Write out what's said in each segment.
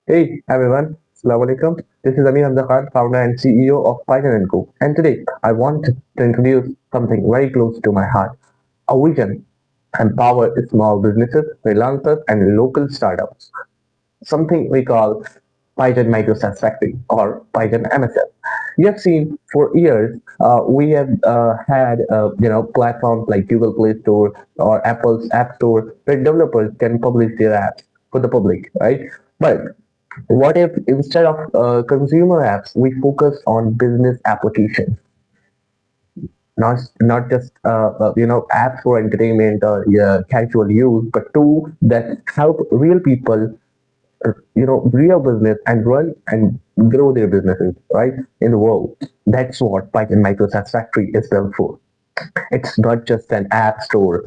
Hey everyone, Assalamu alaikum. This is Amir Khan, founder and CEO of PyGen Co. And today I want to introduce something very close to my heart, a vision empower small businesses, freelancers, and local startups. Something we call PyGen SaaS Factory or PyGen MSF. You have seen for years we have had platforms like Google Play Store or Apple's App Store where developers can publish their apps for the public, right? But what if instead of consumer apps, we focus on business applications, not just apps for entertainment or casual use, but tools that help real people, real business and run and grow their businesses right in the world. That's what Python Microsoft Factory is built for. It's not just an app store.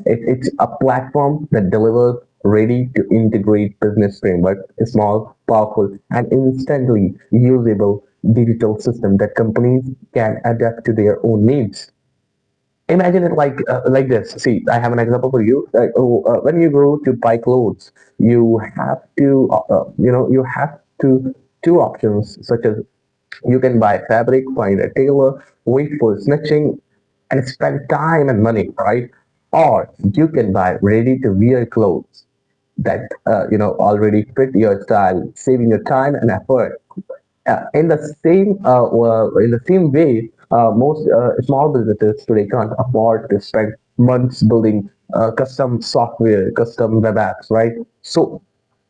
It's a platform that delivers ready to integrate business framework, a small, powerful, and instantly usable digital system that companies can adapt to their own needs. Imagine it like this. See, I have an example for you. When you go to buy clothes, you have to you have to two options such as you can buy fabric, find a tailor, wait for snitching, and spend time and money, right? Or you can buy ready-to-wear clothes that already fit your style, saving your time and effort. In the same way, most small businesses today can't afford to spend months building custom software, custom web apps, right? So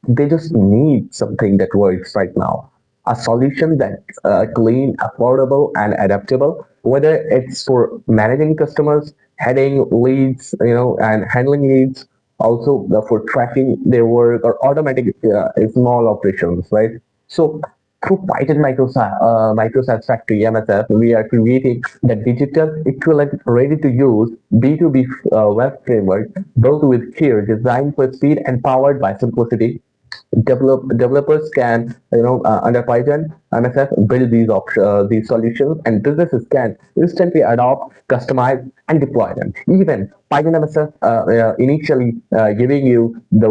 they just need something that works right now. A solution that's clean, affordable, and adaptable. Whether it's for managing customers, heading leads, and handling leads, also for tracking their work or automatic small operations, right? So through Python Microsoft Factory MSF, we are creating the digital equivalent ready-to-use B2B web framework built with care, designed for speed and powered by simplicity. Developers can under Python MSF build these solutions, and businesses can instantly adopt, customize, and deploy them. Even Python MSF initially giving you the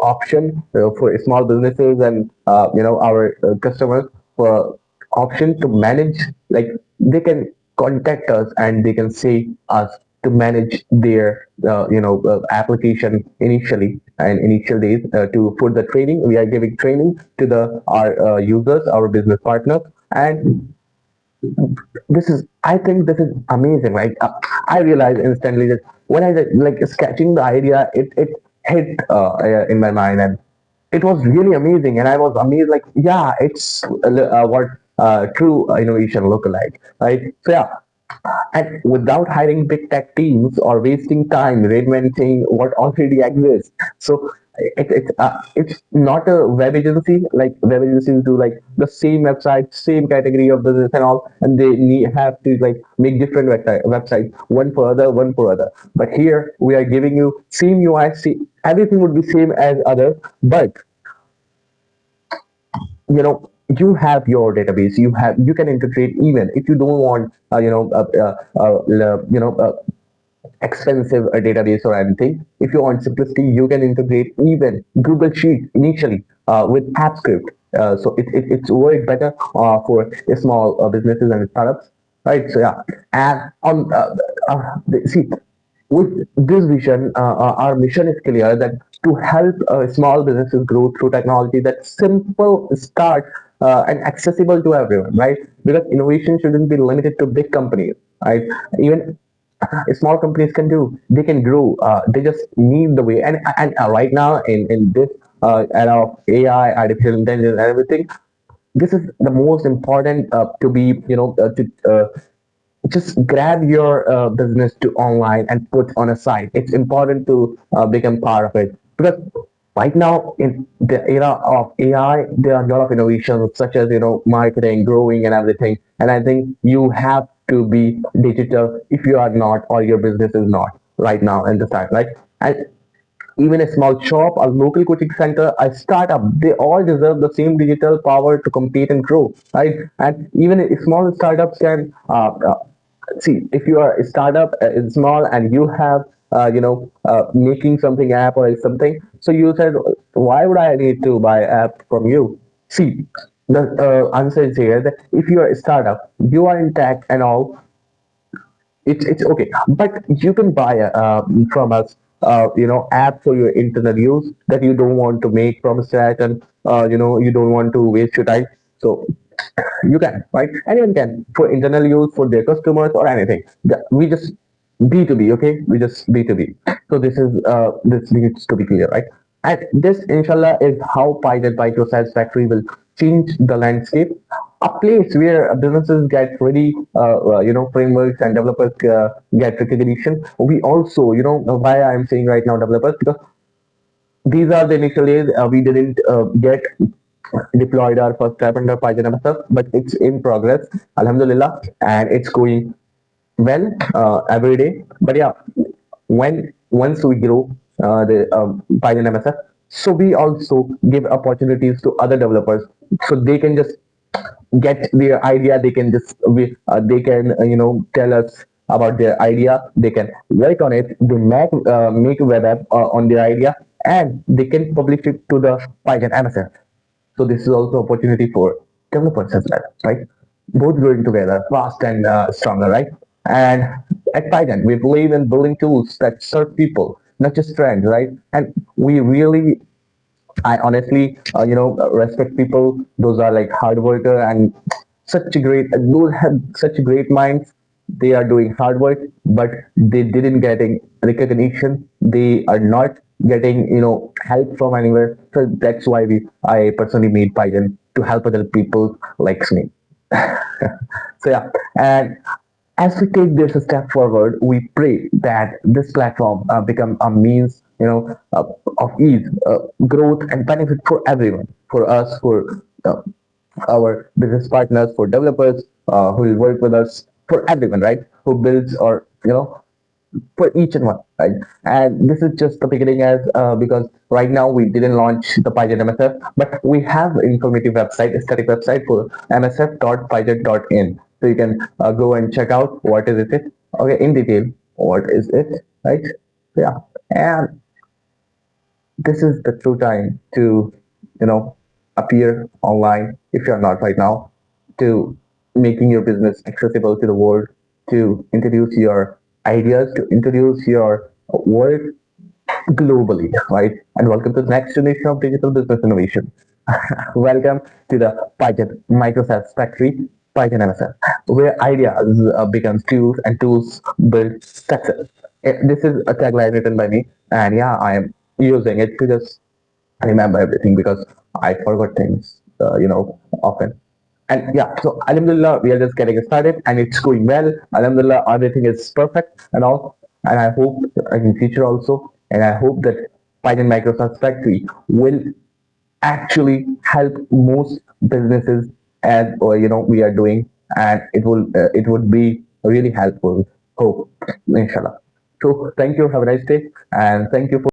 option for small businesses and our customers for option to manage, like they can contact us and they can say us to manage their application initially and initial days. To put the training, we are giving training to the our users, our business partners. And this is, I think this is amazing, right? I realized instantly that when I like sketching the idea, it hit in my mind, and it was really amazing. And I was amazed, like, yeah, it's what true innovation look like, right? So yeah, and without hiring big tech teams or wasting time reinventing what already exists. So it's not a web agency. Like web agencies do like the same website, same category of business and all, and they have to like make different websites, one for other, one for other. But here we are giving you same UI, see, everything would be same as other, but you have your database, you can integrate even if you don't want expensive database or anything. If you want simplicity, you can integrate even Google Sheets initially with AppScript. It's way better for small businesses and startups, right? So yeah, and see, with this vision, our mission is clear that to help small businesses grow through technology that's simple, start, and accessible to everyone, right? Because innovation shouldn't be limited to big companies, right? Even small companies can do, they can grow. They just need the way. And right now in this era of AI, artificial intelligence, and everything, this is the most important to be to just grab your business to online and put on a site. It's important to become part of it, because right now in the era of AI, there are a lot of innovations such as marketing, growing, and everything. And I think you have to be digital if you are not, or your business is not right now in the time, right? And even a small shop, a local coaching center, a startup, they all deserve the same digital power to compete and grow, right? And even small startups can see, if you are a startup, is small, and you have making something app or something. So you said, why would I need to buy app from you? See, the answer is here that if you are a startup, you are in tech and all, it's okay, but you can buy from us app for your internal use that you don't want to make from scratch, and you don't want to waste your time. So you can, right? Anyone can, for internal use, for their customers or anything. We just B2B, okay? We just B2B. So this needs to be clear, right? And this, inshallah, is how PyGen SaaS Factory will change the landscape. A place where businesses get ready, frameworks, and developers get recognition. We also, why I'm saying right now developers, because these are the initial days. We didn't get deployed our first app under PyGen MSF, but it's in progress, Alhamdulillah, and it's going well every day. But yeah, when once we grow the PyGen MSF, so we also give opportunities to other developers, so they can just get their idea. They can just they can tell us about their idea. They can work on it. They make a web app on their idea, and they can publish it to the PyGen MSF. So this is also opportunity for developers as well, right? Both growing together, fast and stronger, right? And at PyGen, we believe in building tools that serve people, not just trends, right? And we really, I honestly, respect people. Those are like hard worker and those have such great minds. They are doing hard work, but they didn't getting recognition. They are not getting, help from anywhere. So that's why I personally made PyGen to help other people like me. So yeah, and as we take this a step forward, we pray that this platform become a means, of ease, growth, and benefit for everyone, for us, for our business partners, for developers who will work with us, for everyone, right? Who builds or for each and one, right? And this is just the beginning, as because right now we didn't launch the PyGen MSF, but we have informative website, a static website for msf.pygen.in. So you can go and check out what is it, okay, in detail, what is it, right? So yeah, and this is the true time to, appear online if you're not right now, to making your business accessible to the world, to introduce your ideas, to introduce your work globally, right? And welcome to the next generation of digital business innovation. Welcome to the PyGen SaaS Factory, PyGen MSF, where ideas becomes tools and tools build success. This is a tagline written by me, and yeah, I am using it to just remember everything because I forgot things, often. And yeah, so Alhamdulillah, we are just getting started and it's going well. Alhamdulillah, everything is perfect and all. And I hope in future also, and I hope that PyGen Microsoft Factory will actually help most businesses as we are doing, and it would be really helpful. Hope, inshallah. So thank you. Have a nice day, and thank you for